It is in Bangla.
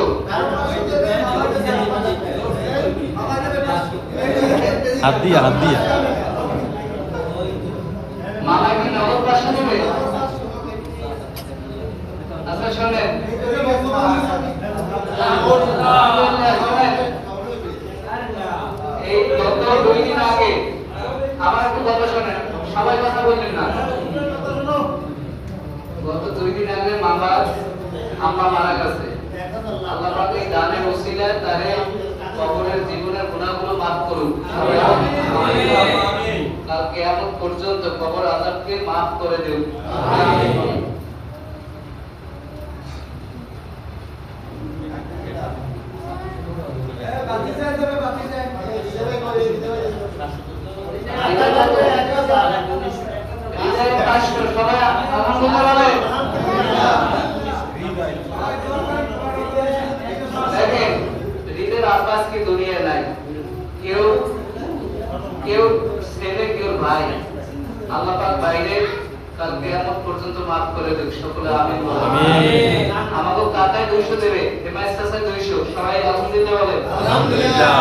200 হাত দিয়া মামা কি নগদ 500 দেবে? আচ্ছা শোনেন, এই গত 2 দিন আগে আমার একটু কথা শোনেন, সবাই কথা বললেন না। গত 2 দিন আগে মামার আম্মা মারা গেছে। আল্লাহ পাক এই দানের ওসিলায় তারে কবরের জীবনের গুনাহগুলো মাফ করুন। আমিন। কাল কিয়ামত পর্যন্ত কবর আযাবকে মাফ করে দিন। আমিন। আল্লাহ পাক বাইরে কাল কিয়ামত পর্যন্ত মাফ করে দেব। সকলে আমিন বলেন। আমিন। আমাকে কাকায় 200 দেবে, এমএস চাচা 200, সবাই আলহামদুলিল্লাহ বলেন। আলহামদুলিল্লাহ।